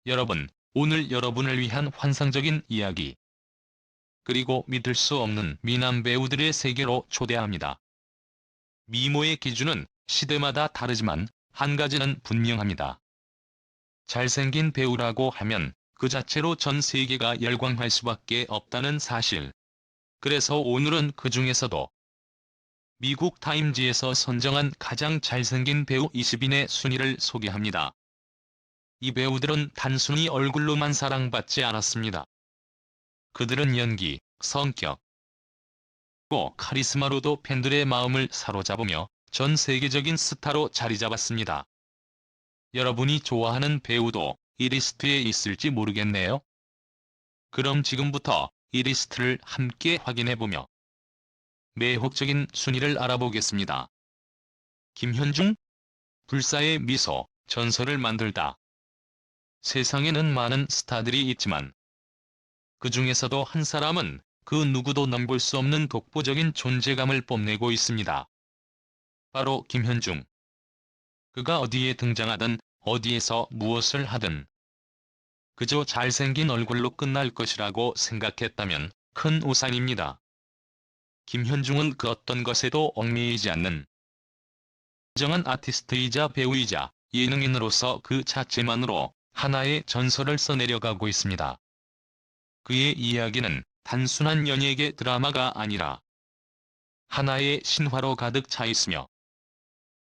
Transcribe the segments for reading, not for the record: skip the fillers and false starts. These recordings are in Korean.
여러분, 오늘 여러분을 위한 환상적인 이야기, 그리고 믿을 수 없는 미남 배우들의 세계로 초대합니다. 미모의 기준은 시대마다 다르지만 한 가지는 분명합니다. 잘생긴 배우라고 하면 그 자체로 전 세계가 열광할 수밖에 없다는 사실. 그래서 오늘은 그 중에서도 미국 타임지에서 선정한 가장 잘생긴 배우 20인의 순위를 소개합니다. 이 배우들은 단순히 얼굴로만 사랑받지 않았습니다. 그들은 연기, 성격, 또 카리스마로도 팬들의 마음을 사로잡으며 전 세계적인 스타로 자리잡았습니다. 여러분이 좋아하는 배우도 이 리스트에 있을지 모르겠네요. 그럼 지금부터 이 리스트를 함께 확인해보며 매혹적인 순위를 알아보겠습니다. 김현중, 불사의 미소, 전설을 만들다. 세상에는 많은 스타들이 있지만 그 중에서도 한 사람은 그 누구도 넘볼 수 없는 독보적인 존재감을 뽐내고 있습니다. 바로 김현중. 그가 어디에 등장하든 어디에서 무엇을 하든 그저 잘생긴 얼굴로 끝날 것이라고 생각했다면 큰 오산입니다. 김현중은 그 어떤 것에도 얽매이지 않는 진정한 아티스트이자 배우이자 예능인으로서 그 자체만으로 하나의 전설을 써내려가고 있습니다. 그의 이야기는 단순한 연예계 드라마가 아니라 하나의 신화로 가득 차 있으며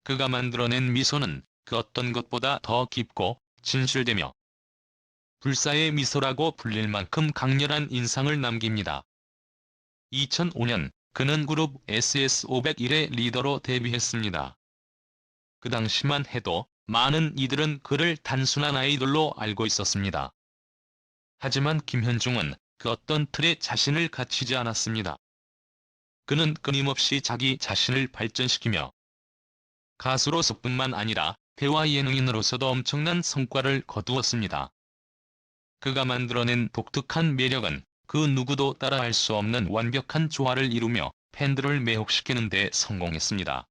그가 만들어낸 미소는 그 어떤 것보다 더 깊고 진실되며 불사의 미소라고 불릴 만큼 강렬한 인상을 남깁니다. 2005년 그는 그룹 SS501의 리더로 데뷔했습니다. 그 당시만 해도 많은 이들은 그를 단순한 아이돌로 알고 있었습니다. 하지만 김현중은 그 어떤 틀에 자신을 갇히지 않았습니다. 그는 끊임없이 자기 자신을 발전시키며 가수로서뿐만 아니라 대화 예능인으로서도 엄청난 성과를 거두었습니다. 그가 만들어낸 독특한 매력은 그 누구도 따라할 수 없는 완벽한 조화를 이루며 팬들을 매혹시키는 데 성공했습니다.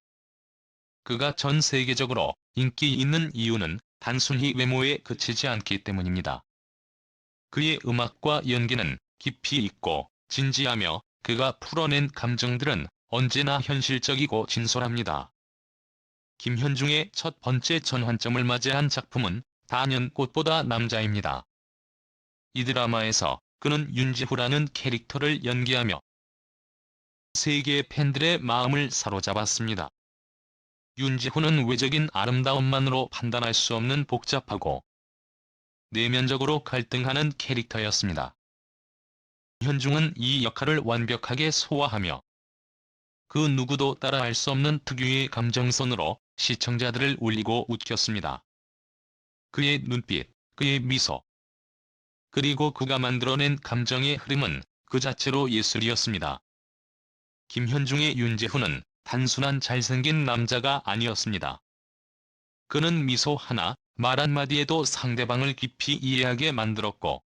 그가 전 세계적으로 인기 있는 이유는 단순히 외모에 그치지 않기 때문입니다. 그의 음악과 연기는 깊이 있고 진지하며 그가 풀어낸 감정들은 언제나 현실적이고 진솔합니다. 김현중의 첫 번째 전환점을 맞이한 작품은 단연 꽃보다 남자입니다. 이 드라마에서 그는 윤지후라는 캐릭터를 연기하며 세계의 팬들의 마음을 사로잡았습니다. 윤지후는 외적인 아름다움만으로 판단할 수 없는 복잡하고 내면적으로 갈등하는 캐릭터였습니다. 현중은 이 역할을 완벽하게 소화하며 그 누구도 따라할 수 없는 특유의 감정선으로 시청자들을 울리고 웃겼습니다. 그의 눈빛, 그의 미소, 그리고 그가 만들어낸 감정의 흐름은 그 자체로 예술이었습니다. 김현중의 윤지후는 단순한 잘생긴 남자가 아니었습니다. 그는 미소 하나, 말 한마디에도 상대방을 깊이 이해하게 만들었고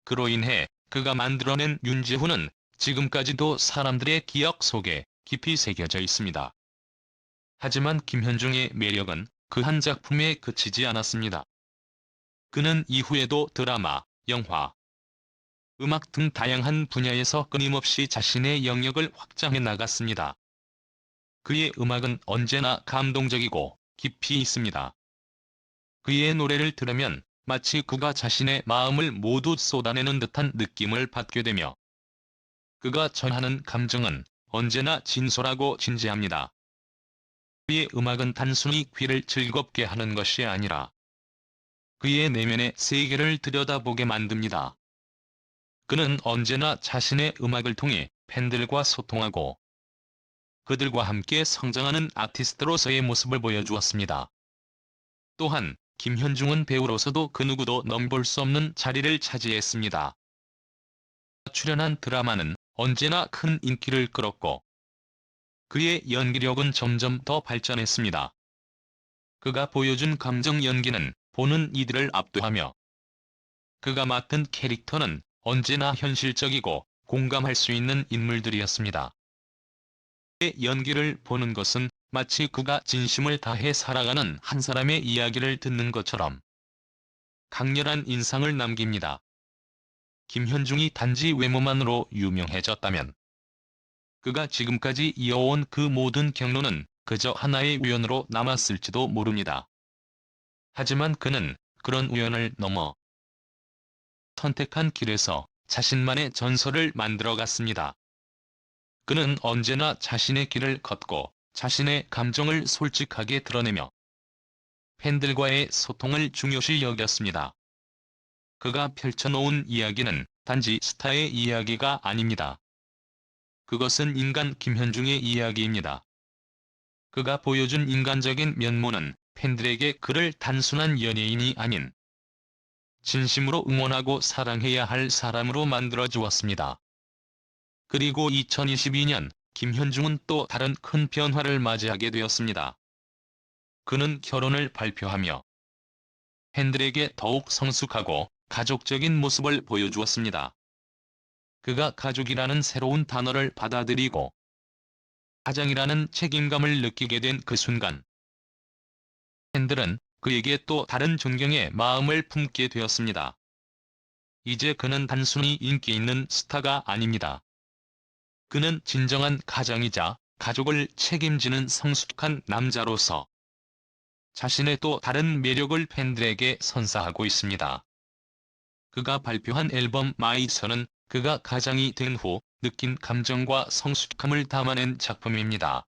그로 인해 그가 만들어낸 윤지후는 지금까지도 사람들의 기억 속에 깊이 새겨져 있습니다. 하지만 김현중의 매력은 그 한 작품에 그치지 않았습니다. 그는 이후에도 드라마, 영화, 음악 등 다양한 분야에서 끊임없이 자신의 영역을 확장해 나갔습니다. 그의 음악은 언제나 감동적이고 깊이 있습니다. 그의 노래를 들으면 마치 그가 자신의 마음을 모두 쏟아내는 듯한 느낌을 받게 되며 그가 전하는 감정은 언제나 진솔하고 진지합니다. 그의 음악은 단순히 귀를 즐겁게 하는 것이 아니라 그의 내면의 세계를 들여다보게 만듭니다. 그는 언제나 자신의 음악을 통해 팬들과 소통하고 그들과 함께 성장하는 아티스트로서의 모습을 보여주었습니다. 또한 김현중은 배우로서도 그 누구도 넘볼 수 없는 자리를 차지했습니다. 출연한 드라마는 언제나 큰 인기를 끌었고 그의 연기력은 점점 더 발전했습니다. 그가 보여준 감정 연기는 보는 이들을 압도하며 그가 맡은 캐릭터는 언제나 현실적이고 공감할 수 있는 인물들이었습니다. 그의 연기를 보는 것은 마치 그가 진심을 다해 살아가는 한 사람의 이야기를 듣는 것처럼 강렬한 인상을 남깁니다. 김현중이 단지 외모만으로 유명해졌다면 그가 지금까지 이어온 그 모든 경로는 그저 하나의 우연으로 남았을지도 모릅니다. 하지만 그는 그런 우연을 넘어 선택한 길에서 자신만의 전설을 만들어갔습니다. 그는 언제나 자신의 길을 걷고 자신의 감정을 솔직하게 드러내며 팬들과의 소통을 중요시 여겼습니다. 그가 펼쳐놓은 이야기는 단지 스타의 이야기가 아닙니다. 그것은 인간 김현중의 이야기입니다. 그가 보여준 인간적인 면모는 팬들에게 그를 단순한 연예인이 아닌 진심으로 응원하고 사랑해야 할 사람으로 만들어주었습니다. 그리고 2022년 김현중은 또 다른 큰 변화를 맞이하게 되었습니다. 그는 결혼을 발표하며 팬들에게 더욱 성숙하고 가족적인 모습을 보여주었습니다. 그가 가족이라는 새로운 단어를 받아들이고 가장이라는 책임감을 느끼게 된 그 순간 팬들은 그에게 또 다른 존경의 마음을 품게 되었습니다. 이제 그는 단순히 인기 있는 스타가 아닙니다. 그는 진정한 가장이자 가족을 책임지는 성숙한 남자로서 자신의 또 다른 매력을 팬들에게 선사하고 있습니다. 그가 발표한 앨범 마이선은 그가 가장이 된 후 느낀 감정과 성숙함을 담아낸 작품입니다.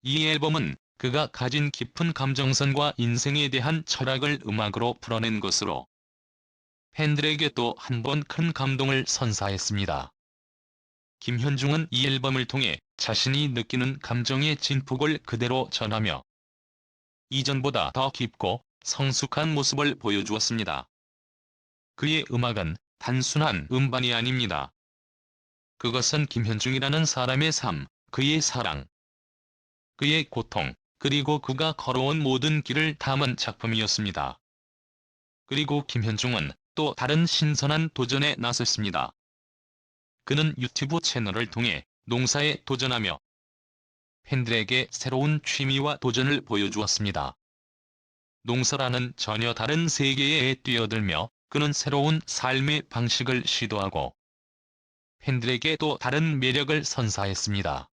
이 앨범은 그가 가진 깊은 감정선과 인생에 대한 철학을 음악으로 풀어낸 것으로 팬들에게 또 한 번 큰 감동을 선사했습니다. 김현중은 이 앨범을 통해 자신이 느끼는 감정의 진폭을 그대로 전하며 이전보다 더 깊고 성숙한 모습을 보여주었습니다. 그의 음악은 단순한 음반이 아닙니다. 그것은 김현중이라는 사람의 삶, 그의 사랑, 그의 고통, 그리고 그가 걸어온 모든 길을 담은 작품이었습니다. 그리고 김현중은 또 다른 신선한 도전에 나섰습니다. 그는 유튜브 채널을 통해 농사에 도전하며 팬들에게 새로운 취미와 도전을 보여주었습니다. 농사라는 전혀 다른 세계에 뛰어들며 그는 새로운 삶의 방식을 시도하고 팬들에게 또 다른 매력을 선사했습니다.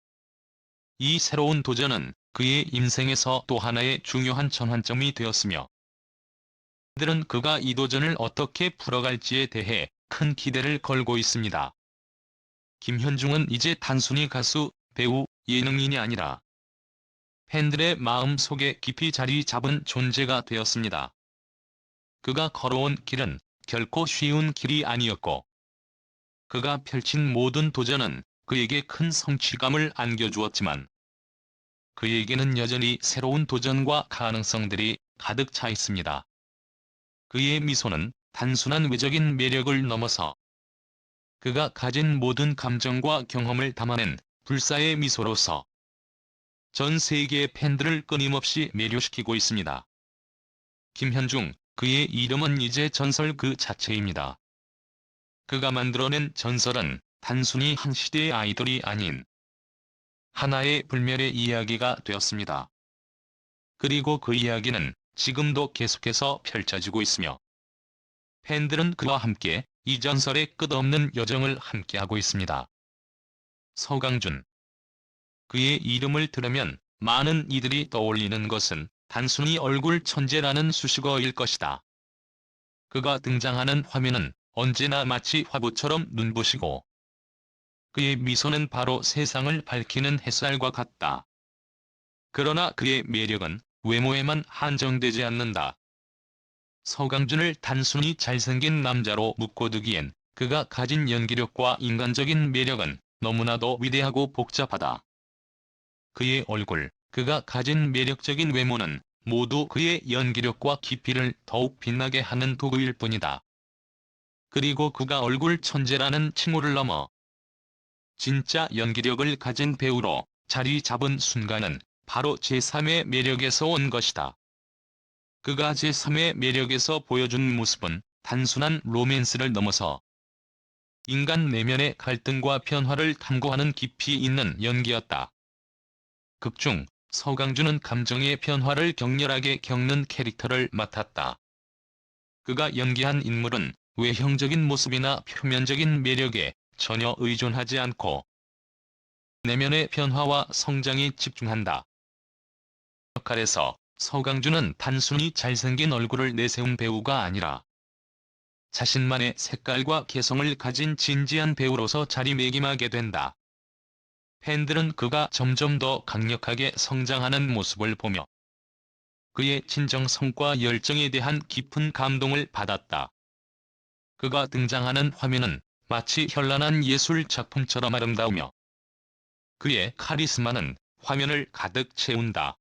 이 새로운 도전은 그의 인생에서 또 하나의 중요한 전환점이 되었으며 팬들은 그가 이 도전을 어떻게 풀어갈지에 대해 큰 기대를 걸고 있습니다. 김현중은 이제 단순히 가수, 배우, 예능인이 아니라 팬들의 마음 속에 깊이 자리 잡은 존재가 되었습니다. 그가 걸어온 길은 결코 쉬운 길이 아니었고 그가 펼친 모든 도전은 그에게 큰 성취감을 안겨주었지만 그에게는 여전히 새로운 도전과 가능성들이 가득 차 있습니다. 그의 미소는 단순한 외적인 매력을 넘어서 그가 가진 모든 감정과 경험을 담아낸 불사의 미소로서 전 세계의 팬들을 끊임없이 매료시키고 있습니다. 김현중, 그의 이름은 이제 전설 그 자체입니다. 그가 만들어낸 전설은 단순히 한 시대의 아이돌이 아닌 하나의 불멸의 이야기가 되었습니다. 그리고 그 이야기는 지금도 계속해서 펼쳐지고 있으며 팬들은 그와 함께 이 전설의 끝없는 여정을 함께하고 있습니다. 서강준. 그의 이름을 들으면 많은 이들이 떠올리는 것은 단순히 얼굴 천재라는 수식어일 것이다. 그가 등장하는 화면은 언제나 마치 화보처럼 눈부시고 그의 미소는 바로 세상을 밝히는 햇살과 같다. 그러나 그의 매력은 외모에만 한정되지 않는다. 서강준을 단순히 잘생긴 남자로 묶어두기엔 그가 가진 연기력과 인간적인 매력은 너무나도 위대하고 복잡하다. 그의 얼굴, 그가 가진 매력적인 외모는 모두 그의 연기력과 깊이를 더욱 빛나게 하는 도구일 뿐이다. 그리고 그가 얼굴 천재라는 칭호를 넘어 진짜 연기력을 가진 배우로 자리 잡은 순간은 바로 제3의 매력에서 온 것이다. 그가 제3의 매력에서 보여준 모습은 단순한 로맨스를 넘어서 인간 내면의 갈등과 변화를 탐구하는 깊이 있는 연기였다. 극중, 서강준은 감정의 변화를 격렬하게 겪는 캐릭터를 맡았다. 그가 연기한 인물은 외형적인 모습이나 표면적인 매력에 전혀 의존하지 않고 내면의 변화와 성장에 집중한다. 역할에서 서강준은 단순히 잘생긴 얼굴을 내세운 배우가 아니라 자신만의 색깔과 개성을 가진 진지한 배우로서 자리매김하게 된다. 팬들은 그가 점점 더 강력하게 성장하는 모습을 보며 그의 진정성과 열정에 대한 깊은 감동을 받았다. 그가 등장하는 화면은 마치 현란한 예술 작품처럼 아름다우며 그의 카리스마는 화면을 가득 채운다.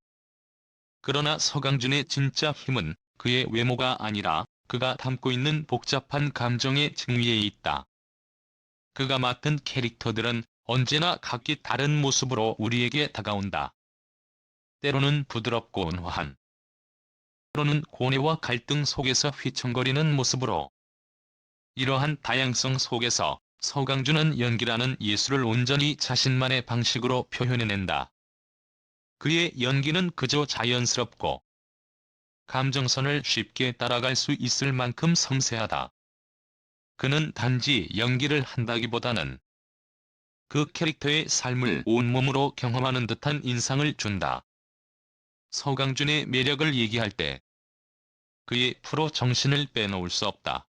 그러나 서강준의 진짜 힘은 그의 외모가 아니라 그가 담고 있는 복잡한 감정의 증위에 있다. 그가 맡은 캐릭터들은 언제나 각기 다른 모습으로 우리에게 다가온다. 때로는 부드럽고 온화한, 때로는 고뇌와 갈등 속에서 휘청거리는 모습으로. 이러한 다양성 속에서 서강준은 연기라는 예술을 온전히 자신만의 방식으로 표현해낸다. 그의 연기는 그저 자연스럽고 감정선을 쉽게 따라갈 수 있을 만큼 섬세하다. 그는 단지 연기를 한다기보다는 그 캐릭터의 삶을 온몸으로 경험하는 듯한 인상을 준다. 서강준의 매력을 얘기할 때 그의 프로 정신을 빼놓을 수 없다.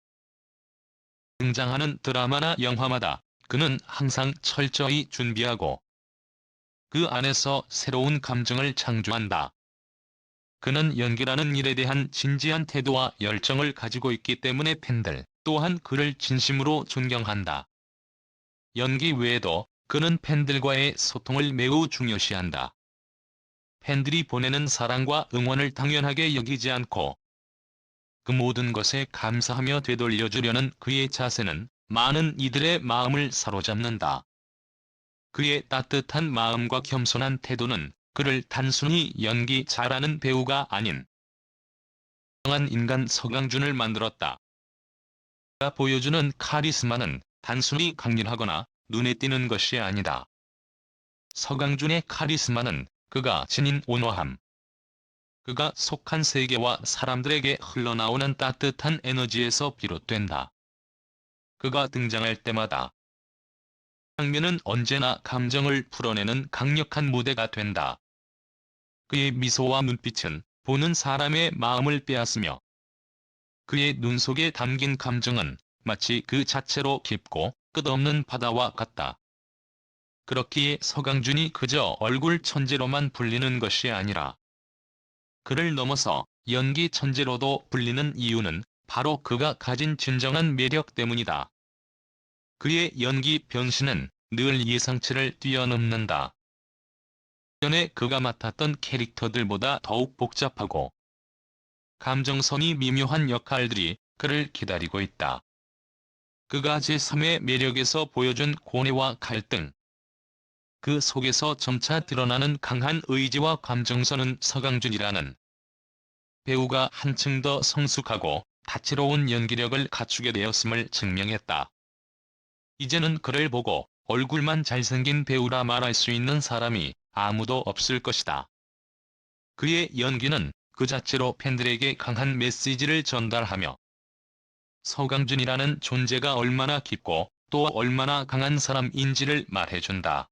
등장하는 드라마나 영화마다 그는 항상 철저히 준비하고 그 안에서 새로운 감정을 창조한다. 그는 연기라는 일에 대한 진지한 태도와 열정을 가지고 있기 때문에 팬들 또한 그를 진심으로 존경한다. 연기 외에도 그는 팬들과의 소통을 매우 중요시한다. 팬들이 보내는 사랑과 응원을 당연하게 여기지 않고 그 모든 것에 감사하며 되돌려주려는 그의 자세는 많은 이들의 마음을 사로잡는다. 그의 따뜻한 마음과 겸손한 태도는 그를 단순히 연기 잘하는 배우가 아닌 훌륭한 인간 서강준을 만들었다. 그가 보여주는 카리스마는 단순히 강렬하거나 눈에 띄는 것이 아니다. 서강준의 카리스마는 그가 지닌 온화함, 그가 속한 세계와 사람들에게 흘러나오는 따뜻한 에너지에서 비롯된다. 그가 등장할 때마다 장면은 언제나 감정을 풀어내는 강력한 무대가 된다. 그의 미소와 눈빛은 보는 사람의 마음을 빼앗으며 그의 눈 속에 담긴 감정은 마치 그 자체로 깊고 끝없는 바다와 같다. 그렇기에 서강준이 그저 얼굴 천재로만 불리는 것이 아니라 그를 넘어서 연기 천재로도 불리는 이유는 바로 그가 가진 진정한 매력 때문이다. 그의 연기 변신은 늘 예상치를 뛰어넘는다. 전에 그가 맡았던 캐릭터들보다 더욱 복잡하고 감정선이 미묘한 역할들이 그를 기다리고 있다. 그가 제3의 매력에서 보여준 고뇌와 갈등, 그 속에서 점차 드러나는 강한 의지와 감정선은 서강준이라는 배우가 한층 더 성숙하고 다채로운 연기력을 갖추게 되었음을 증명했다. 이제는 그를 보고 얼굴만 잘생긴 배우라 말할 수 있는 사람이 아무도 없을 것이다. 그의 연기는 그 자체로 팬들에게 강한 메시지를 전달하며 서강준이라는 존재가 얼마나 깊고 또 얼마나 강한 사람인지를 말해준다.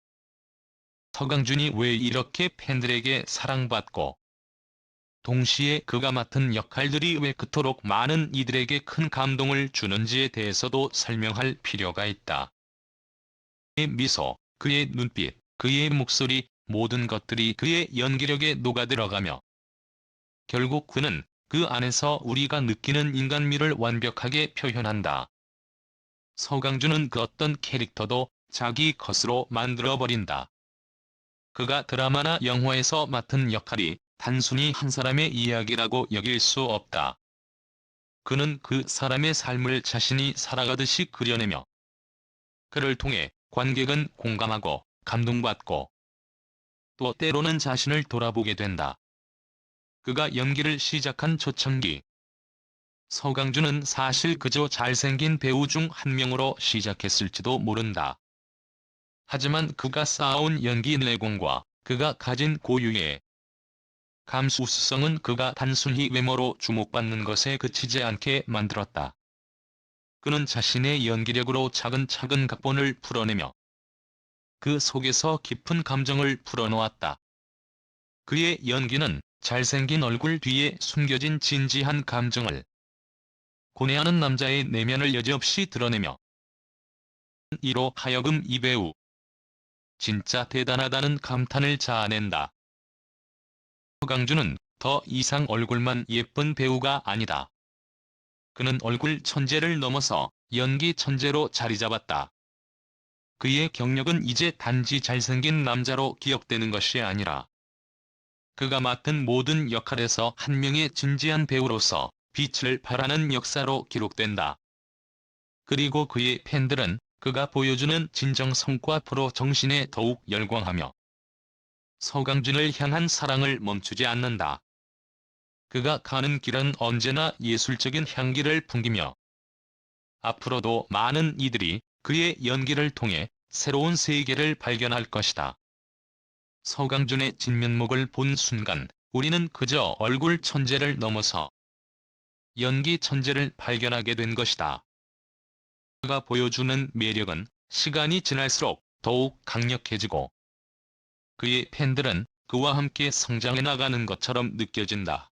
서강준이 왜 이렇게 팬들에게 사랑받고 동시에 그가 맡은 역할들이 왜 그토록 많은 이들에게 큰 감동을 주는지에 대해서도 설명할 필요가 있다. 그의 미소, 그의 눈빛, 그의 목소리, 모든 것들이 그의 연기력에 녹아들어가며 결국 그는 그 안에서 우리가 느끼는 인간미를 완벽하게 표현한다. 서강준은 그 어떤 캐릭터도 자기 것으로 만들어버린다. 그가 드라마나 영화에서 맡은 역할이 단순히 한 사람의 이야기라고 여길 수 없다. 그는 그 사람의 삶을 자신이 살아가듯이 그려내며 그를 통해 관객은 공감하고 감동받고 또 때로는 자신을 돌아보게 된다. 그가 연기를 시작한 초창기 서강준은 사실 그저 잘생긴 배우 중 한 명으로 시작했을지도 모른다. 하지만 그가 쌓아온 연기 내공과 그가 가진 고유의 감수성은 그가 단순히 외모로 주목받는 것에 그치지 않게 만들었다. 그는 자신의 연기력으로 차근차근 각본을 풀어내며 그 속에서 깊은 감정을 풀어놓았다. 그의 연기는 잘생긴 얼굴 뒤에 숨겨진 진지한 감정을 고뇌하는 남자의 내면을 여지없이 드러내며 이로 하여금 이 배우 진짜 대단하다는 감탄을 자아낸다. 서강준은 더 이상 얼굴만 예쁜 배우가 아니다. 그는 얼굴 천재를 넘어서 연기 천재로 자리잡았다. 그의 경력은 이제 단지 잘생긴 남자로 기억되는 것이 아니라 그가 맡은 모든 역할에서 한 명의 진지한 배우로서 빛을 발하는 역사로 기록된다. 그리고 그의 팬들은 그가 보여주는 진정성과 프로 정신에 더욱 열광하며 서강준을 향한 사랑을 멈추지 않는다. 그가 가는 길은 언제나 예술적인 향기를 풍기며 앞으로도 많은 이들이 그의 연기를 통해 새로운 세계를 발견할 것이다. 서강준의 진면목을 본 순간 우리는 그저 얼굴 천재를 넘어서 연기 천재를 발견하게 된 것이다. 그가 보여주는 매력은 시간이 지날수록 더욱 강력해지고 그의 팬들은 그와 함께 성장해 나가는 것처럼 느껴진다.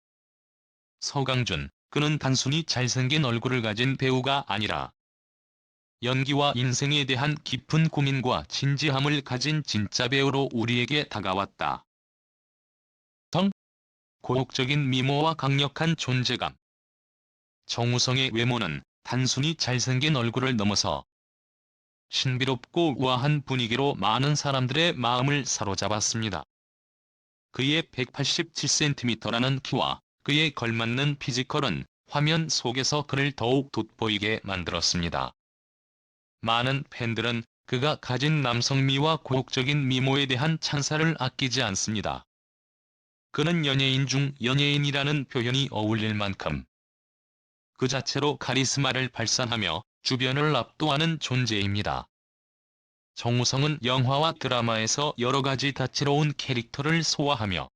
서강준, 그는 단순히 잘생긴 얼굴을 가진 배우가 아니라 연기와 인생에 대한 깊은 고민과 진지함을 가진 진짜 배우로 우리에게 다가왔다. 고혹적인 미모와 강력한 존재감. 정우성의 외모는 단순히 잘생긴 얼굴을 넘어서 신비롭고 우아한 분위기로 많은 사람들의 마음을 사로잡았습니다. 그의 187cm라는 키와 그에 걸맞는 피지컬은 화면 속에서 그를 더욱 돋보이게 만들었습니다. 많은 팬들은 그가 가진 남성미와 고혹적인 미모에 대한 찬사를 아끼지 않습니다. 그는 연예인 중 연예인이라는 표현이 어울릴 만큼 그 자체로 카리스마를 발산하며 주변을 압도하는 존재입니다. 정우성은 영화와 드라마에서 여러 가지 다채로운 캐릭터를 소화하며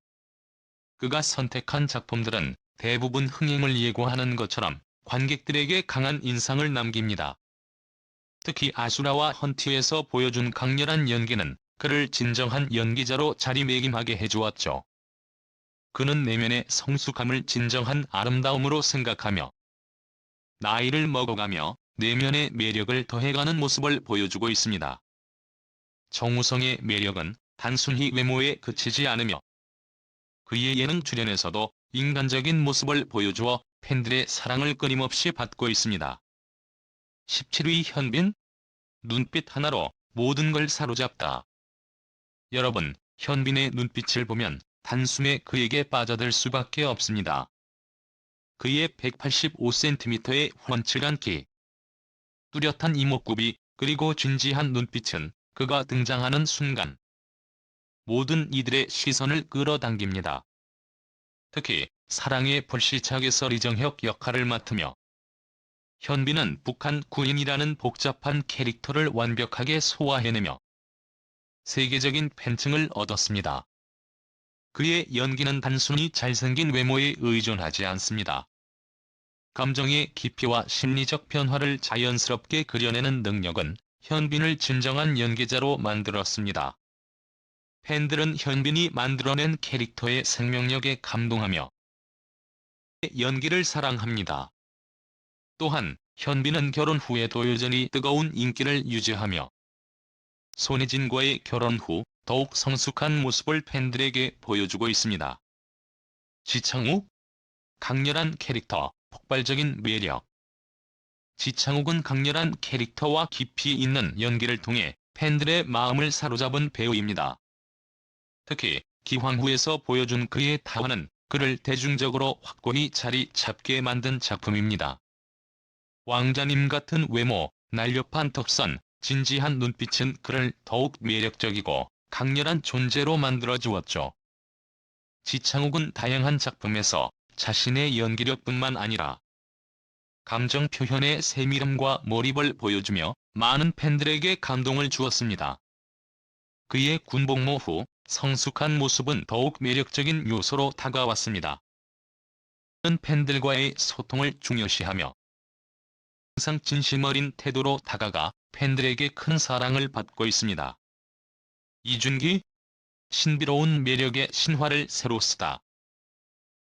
그가 선택한 작품들은 대부분 흥행을 예고하는 것처럼 관객들에게 강한 인상을 남깁니다. 특히 아수라와 헌트에서 보여준 강렬한 연기는 그를 진정한 연기자로 자리매김하게 해주었죠. 그는 내면의 성숙함을 진정한 아름다움으로 생각하며 나이를 먹어가며 내면의 매력을 더해가는 모습을 보여주고 있습니다. 정우성의 매력은 단순히 외모에 그치지 않으며 그의 예능 출연에서도 인간적인 모습을 보여주어 팬들의 사랑을 끊임없이 받고 있습니다. 17위 현빈? 눈빛 하나로 모든 걸 사로잡다. 여러분, 현빈의 눈빛을 보면 단숨에 그에게 빠져들 수밖에 없습니다. 그의 185cm의 훤칠한 키, 뚜렷한 이목구비, 그리고 진지한 눈빛은 그가 등장하는 순간 모든 이들의 시선을 끌어당깁니다. 특히 사랑의 불시착에서 리정혁 역할을 맡으며 현빈은 북한 군인이라는 복잡한 캐릭터를 완벽하게 소화해내며 세계적인 팬층을 얻었습니다. 그의 연기는 단순히 잘생긴 외모에 의존하지 않습니다. 감정의 깊이와 심리적 변화를 자연스럽게 그려내는 능력은 현빈을 진정한 연기자로 만들었습니다. 팬들은 현빈이 만들어낸 캐릭터의 생명력에 감동하며 연기를 사랑합니다. 또한 현빈은 결혼 후에도 여전히 뜨거운 인기를 유지하며 손예진과의 결혼 후 더욱 성숙한 모습을 팬들에게 보여주고 있습니다. 지창욱? 강렬한 캐릭터, 폭발적인 매력. 지창욱은 강렬한 캐릭터와 깊이 있는 연기를 통해 팬들의 마음을 사로잡은 배우입니다. 특히 기황후에서 보여준 그의 타화는 그를 대중적으로 확고히 자리 잡게 만든 작품입니다. 왕자님 같은 외모, 날렵한 턱선, 진지한 눈빛은 그를 더욱 매력적이고 강렬한 존재로 만들어주었죠. 지창욱은 다양한 작품에서 자신의 연기력뿐만 아니라 감정 표현의 세밀함과 몰입을 보여주며 많은 팬들에게 감동을 주었습니다. 그의 군복무 후 성숙한 모습은 더욱 매력적인 요소로 다가왔습니다. 그는 팬들과의 소통을 중요시하며 항상 진심 어린 태도로 다가가 팬들에게 큰 사랑을 받고 있습니다. 이준기, 신비로운 매력의 신화를 새로 쓰다.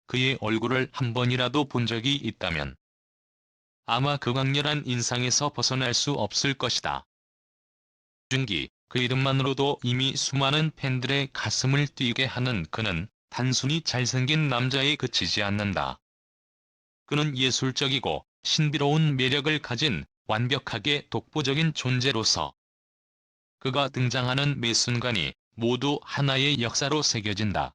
그의 얼굴을 한 번이라도 본 적이 있다면 아마 그 강렬한 인상에서 벗어날 수 없을 것이다. 이준기, 그 이름만으로도 이미 수많은 팬들의 가슴을 뛰게 하는 그는 단순히 잘생긴 남자에 그치지 않는다. 그는 예술적이고 신비로운 매력을 가진 완벽하게 독보적인 존재로서 그가 등장하는 매 순간이 모두 하나의 역사로 새겨진다.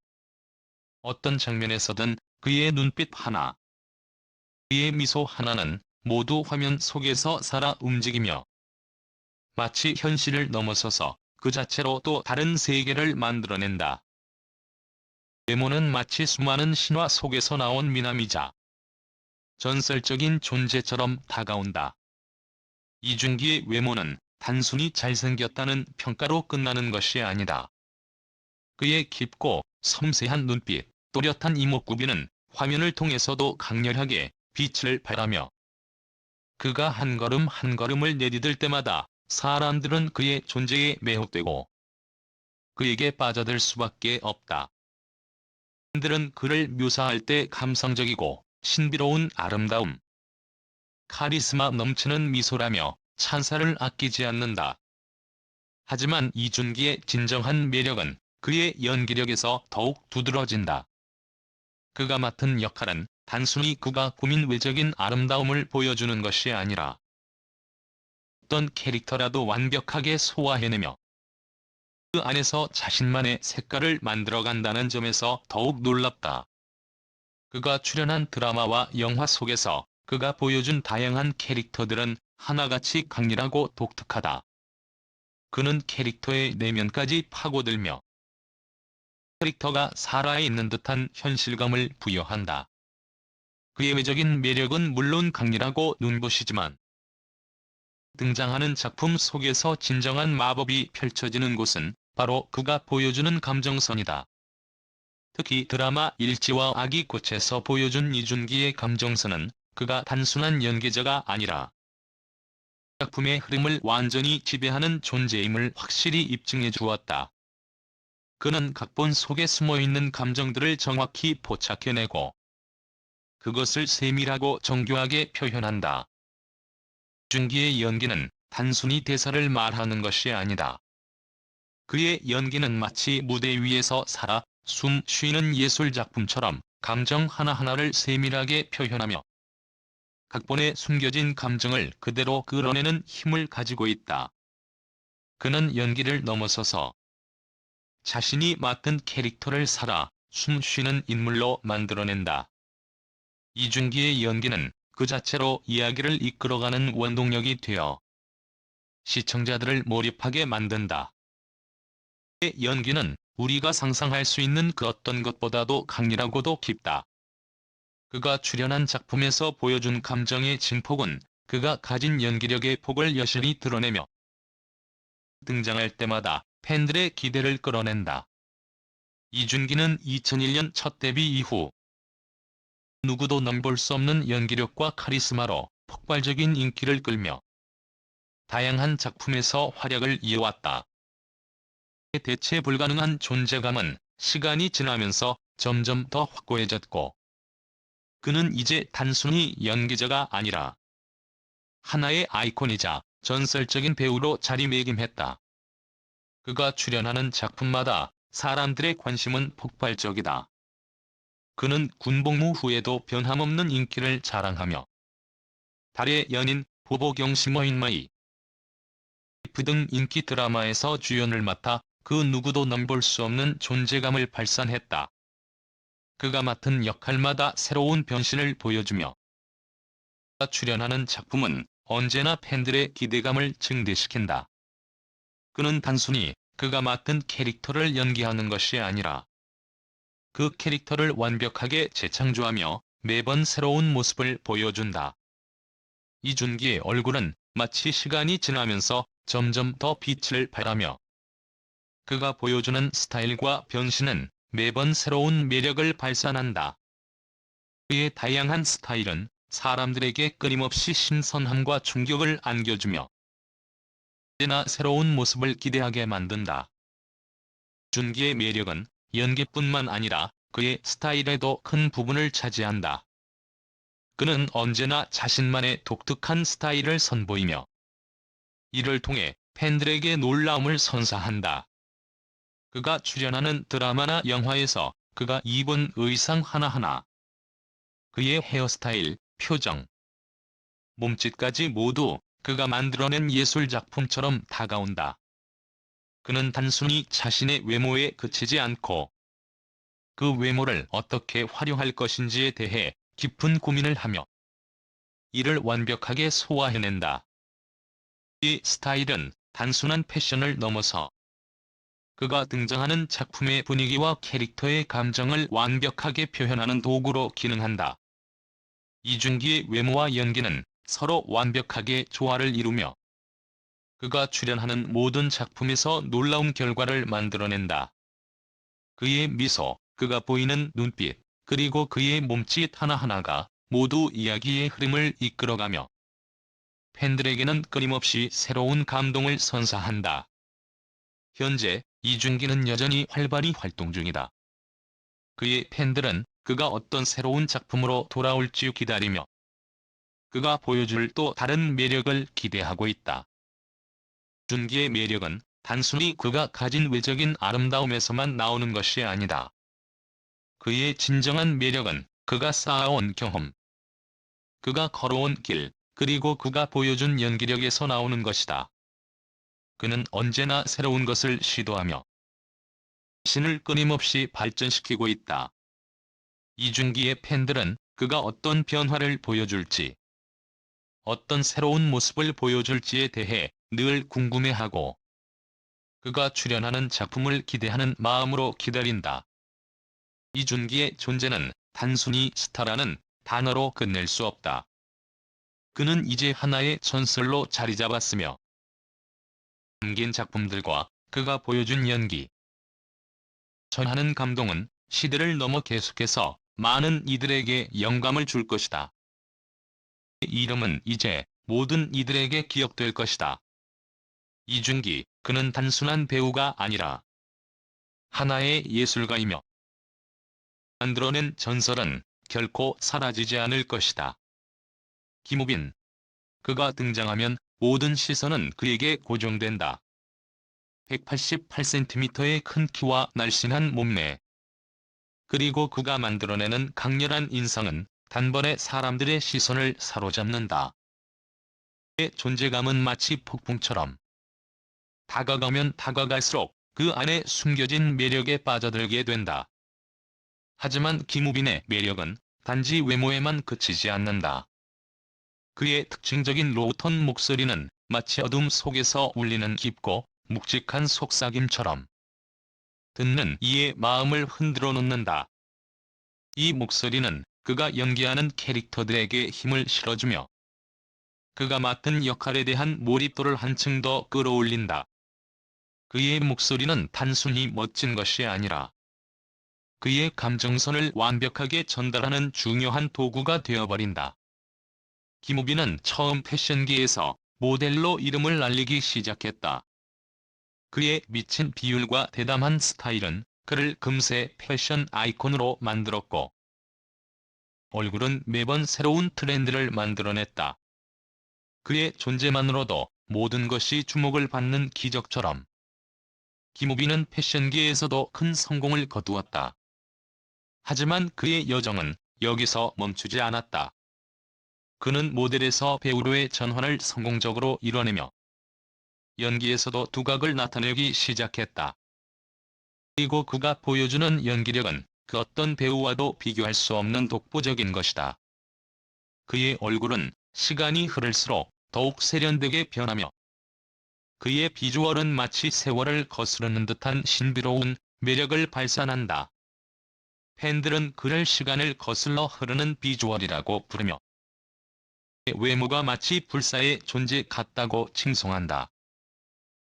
어떤 장면에서든 그의 눈빛 하나, 그의 미소 하나는 모두 화면 속에서 살아 움직이며 마치 현실을 넘어서서 그 자체로 또 다른 세계를 만들어낸다. 외모는 마치 수많은 신화 속에서 나온 미남이자 전설적인 존재처럼 다가온다. 이준기의 외모는 단순히 잘생겼다는 평가로 끝나는 것이 아니다. 그의 깊고 섬세한 눈빛, 또렷한 이목구비는 화면을 통해서도 강렬하게 빛을 발하며 그가 한 걸음 한 걸음을 내디딜 때마다 사람들은 그의 존재에 매혹되고 그에게 빠져들 수밖에 없다. 팬들은 그를 묘사할 때 감성적이고 신비로운 아름다움, 카리스마 넘치는 미소라며 찬사를 아끼지 않는다. 하지만 이준기의 진정한 매력은 그의 연기력에서 더욱 두드러진다. 그가 맡은 역할은 단순히 그가 꾸민 외적인 아름다움을 보여주는 것이 아니라 어떤 캐릭터라도 완벽하게 소화해내며 그 안에서 자신만의 색깔을 만들어간다는 점에서 더욱 놀랍다. 그가 출연한 드라마와 영화 속에서 그가 보여준 다양한 캐릭터들은 하나같이 강렬하고 독특하다. 그는 캐릭터의 내면까지 파고들며 캐릭터가 살아있는 듯한 현실감을 부여한다. 그의 외적인 매력은 물론 강렬하고 눈부시지만 등장하는 작품 속에서 진정한 마법이 펼쳐지는 곳은 바로 그가 보여주는 감정선이다. 특히 드라마 일지와 아기꽃에서 보여준 이준기의 감정선은 그가 단순한 연기자가 아니라 작품의 흐름을 완전히 지배하는 존재임을 확실히 입증해 주었다. 그는 각본 속에 숨어있는 감정들을 정확히 포착해내고 그것을 세밀하고 정교하게 표현한다. 이준기의 연기는 단순히 대사를 말하는 것이 아니다. 그의 연기는 마치 무대 위에서 살아 숨 쉬는 예술작품처럼 감정 하나하나를 세밀하게 표현하며 각본에 숨겨진 감정을 그대로 끌어내는 힘을 가지고 있다. 그는 연기를 넘어서서 자신이 맡은 캐릭터를 살아 숨 쉬는 인물로 만들어낸다. 이준기의 연기는 그 자체로 이야기를 이끌어가는 원동력이 되어 시청자들을 몰입하게 만든다. 그의 연기는 우리가 상상할 수 있는 그 어떤 것보다도 강렬하고도 깊다. 그가 출연한 작품에서 보여준 감정의 증폭은 그가 가진 연기력의 폭을 여실히 드러내며 등장할 때마다 팬들의 기대를 끌어낸다. 이준기는 2001년 첫 데뷔 이후 누구도 넘볼 수 없는 연기력과 카리스마로 폭발적인 인기를 끌며 다양한 작품에서 활약을 이어왔다. 대체 불가능한 존재감은 시간이 지나면서 점점 더 확고해졌고 그는 이제 단순히 연기자가 아니라 하나의 아이콘이자 전설적인 배우로 자리매김했다. 그가 출연하는 작품마다 사람들의 관심은 폭발적이다. 그는 군복무 후에도 변함없는 인기를 자랑하며 달의 연인, 보보경 시머인마이 등 인기 드라마에서 주연을 맡아 그 누구도 넘볼 수 없는 존재감을 발산했다. 그가 맡은 역할마다 새로운 변신을 보여주며 그가 출연하는 작품은 언제나 팬들의 기대감을 증대시킨다. 그는 단순히 그가 맡은 캐릭터를 연기하는 것이 아니라 그 캐릭터를 완벽하게 재창조하며 매번 새로운 모습을 보여준다. 이준기의 얼굴은 마치 시간이 지나면서 점점 더 빛을 발하며 그가 보여주는 스타일과 변신은 매번 새로운 매력을 발산한다. 그의 다양한 스타일은 사람들에게 끊임없이 신선함과 충격을 안겨주며 언제나 새로운 모습을 기대하게 만든다. 준기의 매력은 연기뿐만 아니라 그의 스타일에도 큰 부분을 차지한다. 그는 언제나 자신만의 독특한 스타일을 선보이며 이를 통해 팬들에게 놀라움을 선사한다. 그가 출연하는 드라마나 영화에서 그가 입은 의상 하나하나, 그의 헤어스타일, 표정, 몸짓까지 모두 그가 만들어낸 예술작품처럼 다가온다. 그는 단순히 자신의 외모에 그치지 않고 그 외모를 어떻게 활용할 것인지에 대해 깊은 고민을 하며 이를 완벽하게 소화해낸다. 이 스타일은 단순한 패션을 넘어서 그가 등장하는 작품의 분위기와 캐릭터의 감정을 완벽하게 표현하는 도구로 기능한다. 이준기의 외모와 연기는 서로 완벽하게 조화를 이루며 그가 출연하는 모든 작품에서 놀라운 결과를 만들어낸다. 그의 미소, 그가 보이는 눈빛, 그리고 그의 몸짓 하나하나가 모두 이야기의 흐름을 이끌어가며 팬들에게는 끊임없이 새로운 감동을 선사한다. 현재 이준기는 여전히 활발히 활동 중이다. 그의 팬들은 그가 어떤 새로운 작품으로 돌아올지 기다리며 그가 보여줄 또 다른 매력을 기대하고 있다. 준기의 매력은 단순히 그가 가진 외적인 아름다움에서만 나오는 것이 아니다. 그의 진정한 매력은 그가 쌓아온 경험, 그가 걸어온 길, 그리고 그가 보여준 연기력에서 나오는 것이다. 그는 언제나 새로운 것을 시도하며 자신을 끊임없이 발전시키고 있다. 이준기의 팬들은 그가 어떤 변화를 보여줄지, 어떤 새로운 모습을 보여줄지에 대해 늘 궁금해하고 그가 출연하는 작품을 기대하는 마음으로 기다린다. 이준기의 존재는 단순히 스타라는 단어로 끝낼 수 없다. 그는 이제 하나의 전설로 자리 잡았으며 남긴 작품들과 그가 보여준 연기, 전하는 감동은 시대를 넘어 계속해서 많은 이들에게 영감을 줄 것이다. 그의 이름은 이제 모든 이들에게 기억될 것이다. 이준기, 그는 단순한 배우가 아니라 하나의 예술가이며 만들어낸 전설은 결코 사라지지 않을 것이다. 김우빈. 그가 등장하면 모든 시선은 그에게 고정된다. 188cm의 큰 키와 날씬한 몸매. 그리고 그가 만들어내는 강렬한 인상은 단번에 사람들의 시선을 사로잡는다. 그의 존재감은 마치 폭풍처럼 다가가면 다가갈수록 그 안에 숨겨진 매력에 빠져들게 된다. 하지만 김우빈의 매력은 단지 외모에만 그치지 않는다. 그의 특징적인 로우톤 목소리는 마치 어둠 속에서 울리는 깊고 묵직한 속삭임처럼 듣는 이의 마음을 흔들어 놓는다. 이 목소리는 그가 연기하는 캐릭터들에게 힘을 실어주며 그가 맡은 역할에 대한 몰입도를 한층 더 끌어올린다. 그의 목소리는 단순히 멋진 것이 아니라 그의 감정선을 완벽하게 전달하는 중요한 도구가 되어버린다. 김우빈은 처음 패션계에서 모델로 이름을 알리기 시작했다. 그의 미친 비율과 대담한 스타일은 그를 금세 패션 아이콘으로 만들었고 얼굴은 매번 새로운 트렌드를 만들어냈다. 그의 존재만으로도 모든 것이 주목을 받는 기적처럼 김우빈은 패션계에서도 큰 성공을 거두었다. 하지만 그의 여정은 여기서 멈추지 않았다. 그는 모델에서 배우로의 전환을 성공적으로 이뤄내며 연기에서도 두각을 나타내기 시작했다. 그리고 그가 보여주는 연기력은 그 어떤 배우와도 비교할 수 없는 독보적인 것이다. 그의 얼굴은 시간이 흐를수록 더욱 세련되게 변하며 그의 비주얼은 마치 세월을 거스르는 듯한 신비로운 매력을 발산한다. 팬들은 그를 시간을 거슬러 흐르는 비주얼이라고 부르며 그의 외모가 마치 불사의 존재 같다고 칭송한다.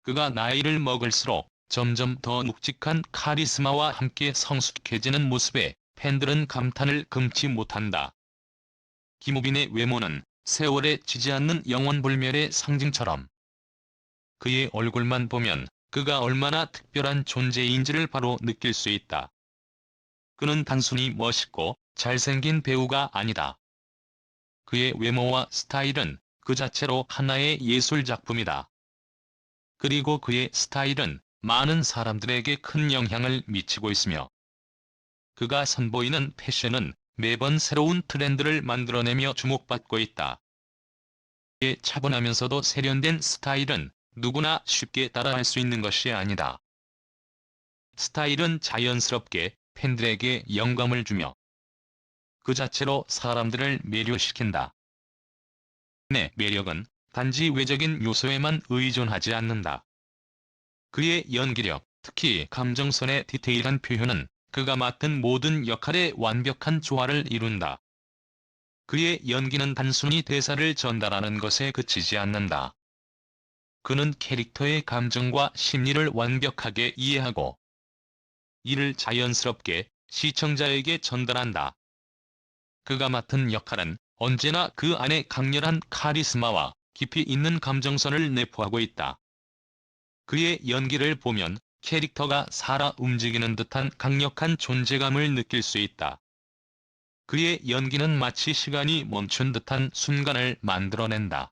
그가 나이를 먹을수록 점점 더 묵직한 카리스마와 함께 성숙해지는 모습에 팬들은 감탄을 금치 못한다. 김우빈의 외모는 세월에 지지 않는 영원불멸의 상징처럼 그의 얼굴만 보면 그가 얼마나 특별한 존재인지를 바로 느낄 수 있다. 그는 단순히 멋있고 잘생긴 배우가 아니다. 그의 외모와 스타일은 그 자체로 하나의 예술작품이다. 그리고 그의 스타일은 많은 사람들에게 큰 영향을 미치고 있으며 그가 선보이는 패션은 매번 새로운 트렌드를 만들어내며 주목받고 있다. 그의 차분하면서도 세련된 스타일은 누구나 쉽게 따라할 수 있는 것이 아니다. 스타일은 자연스럽게 팬들에게 영감을 주며 그 자체로 사람들을 매료시킨다. 내 매력은 단지 외적인 요소에만 의존하지 않는다. 그의 연기력, 특히 감정선의 디테일한 표현은 그가 맡은 모든 역할의 완벽한 조화를 이룬다. 그의 연기는 단순히 대사를 전달하는 것에 그치지 않는다. 그는 캐릭터의 감정과 심리를 완벽하게 이해하고 이를 자연스럽게 시청자에게 전달한다. 그가 맡은 역할은 언제나 그 안에 강렬한 카리스마와 깊이 있는 감정선을 내포하고 있다. 그의 연기를 보면 캐릭터가 살아 움직이는 듯한 강력한 존재감을 느낄 수 있다. 그의 연기는 마치 시간이 멈춘 듯한 순간을 만들어낸다.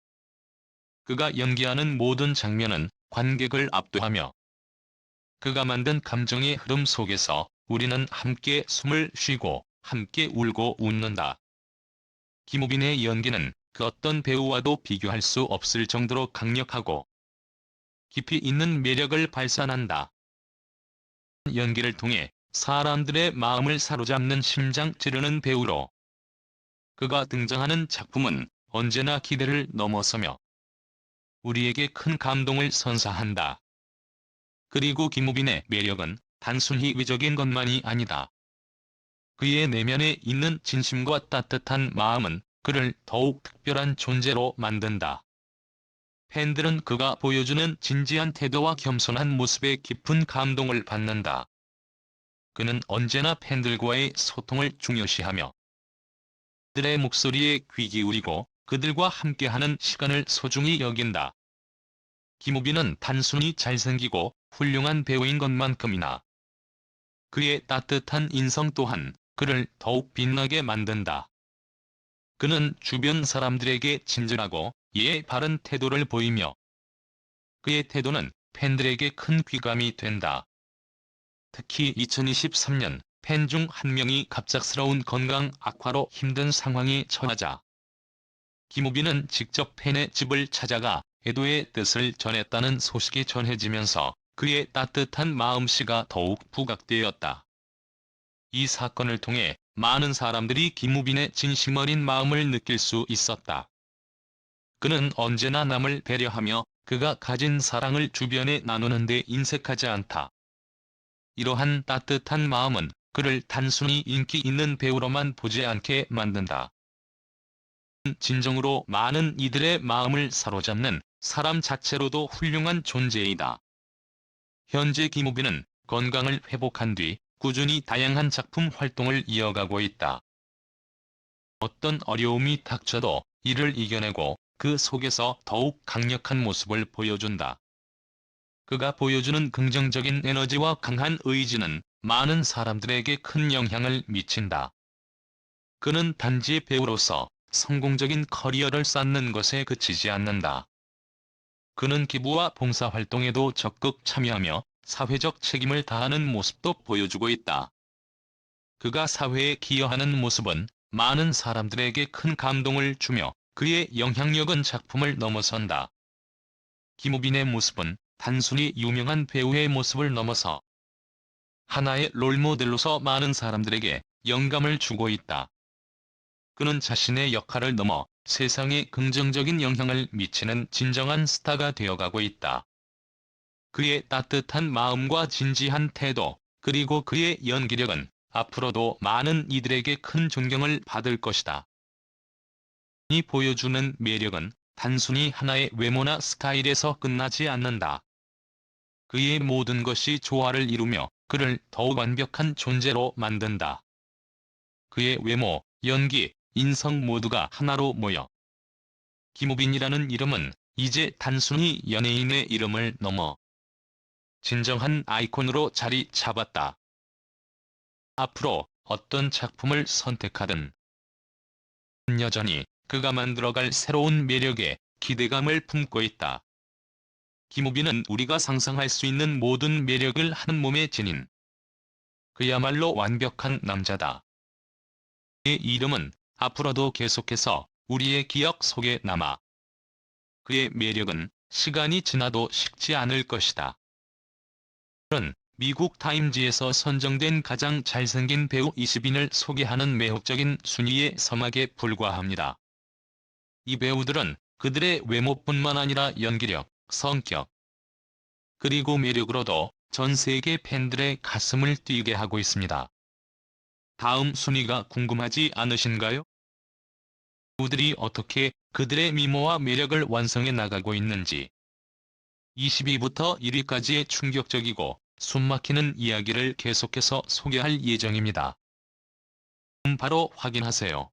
그가 연기하는 모든 장면은 관객을 압도하며 그가 만든 감정의 흐름 속에서 우리는 함께 숨을 쉬고 함께 울고 웃는다. 김우빈의 연기는 그 어떤 배우와도 비교할 수 없을 정도로 강력하고 깊이 있는 매력을 발산한다. 연기를 통해 사람들의 마음을 사로잡는 심장 찌르는 배우로 그가 등장하는 작품은 언제나 기대를 넘어서며 우리에게 큰 감동을 선사한다. 그리고 김우빈의 매력은 단순히 외적인 것만이 아니다. 그의 내면에 있는 진심과 따뜻한 마음은 그를 더욱 특별한 존재로 만든다. 팬들은 그가 보여주는 진지한 태도와 겸손한 모습에 깊은 감동을 받는다. 그는 언제나 팬들과의 소통을 중요시하며 그들의 목소리에 귀 기울이고 그들과 함께하는 시간을 소중히 여긴다. 김우빈은 단순히 잘생기고 훌륭한 배우인 것만큼이나 그의 따뜻한 인성 또한 그를 더욱 빛나게 만든다. 그는 주변 사람들에게 친절하고 예의 바른 태도를 보이며 그의 태도는 팬들에게 큰 귀감이 된다. 특히 2023년 팬 중 한 명이 갑작스러운 건강 악화로 힘든 상황에 처하자 김우빈은 직접 팬의 집을 찾아가 애도의 뜻을 전했다는 소식이 전해지면서 그의 따뜻한 마음씨가 더욱 부각되었다. 이 사건을 통해 많은 사람들이 김우빈의 진심 어린 마음을 느낄 수 있었다. 그는 언제나 남을 배려하며 그가 가진 사랑을 주변에 나누는 데 인색하지 않다. 이러한 따뜻한 마음은 그를 단순히 인기 있는 배우로만 보지 않게 만든다. 진정으로 많은 이들의 마음을 사로잡는 사람 자체로도 훌륭한 존재이다. 현재 김우빈은 건강을 회복한 뒤 꾸준히 다양한 작품 활동을 이어가고 있다. 어떤 어려움이 닥쳐도 이를 이겨내고 그 속에서 더욱 강력한 모습을 보여준다. 그가 보여주는 긍정적인 에너지와 강한 의지는 많은 사람들에게 큰 영향을 미친다. 그는 단지 배우로서 성공적인 커리어를 쌓는 것에 그치지 않는다. 그는 기부와 봉사활동에도 적극 참여하며 사회적 책임을 다하는 모습도 보여주고 있다. 그가 사회에 기여하는 모습은 많은 사람들에게 큰 감동을 주며 그의 영향력은 작품을 넘어선다. 김우빈의 모습은 단순히 유명한 배우의 모습을 넘어서 하나의 롤모델로서 많은 사람들에게 영감을 주고 있다. 그는 자신의 역할을 넘어 세상에 긍정적인 영향을 미치는 진정한 스타가 되어가고 있다. 그의 따뜻한 마음과 진지한 태도, 그리고 그의 연기력은 앞으로도 많은 이들에게 큰 존경을 받을 것이다. 이 보여주는 매력은 단순히 하나의 외모나 스타일에서 끝나지 않는다. 그의 모든 것이 조화를 이루며 그를 더욱 완벽한 존재로 만든다. 그의 외모, 연기, 인성 모두가 하나로 모여 김우빈이라는 이름은 이제 단순히 연예인의 이름을 넘어 진정한 아이콘으로 자리 잡았다. 앞으로 어떤 작품을 선택하든 여전히 그가 만들어갈 새로운 매력에 기대감을 품고 있다. 김우빈은 우리가 상상할 수 있는 모든 매력을 한 몸에 지닌 그야말로 완벽한 남자다. 그의 이름은 앞으로도 계속해서 우리의 기억 속에 남아 그의 매력은 시간이 지나도 식지 않을 것이다. 오늘은 미국 타임지에서 선정된 가장 잘생긴 배우 20인을 소개하는 매혹적인 순위의 서막에 불과합니다. 이 배우들은 그들의 외모뿐만 아니라 연기력, 성격, 그리고 매력으로도 전 세계 팬들의 가슴을 뛰게 하고 있습니다. 다음 순위가 궁금하지 않으신가요? 배우들이 어떻게 그들의 미모와 매력을 완성해 나가고 있는지 20위부터 1위까지의 충격적이고 숨막히는 이야기를 계속해서 소개할 예정입니다. 바로 확인하세요.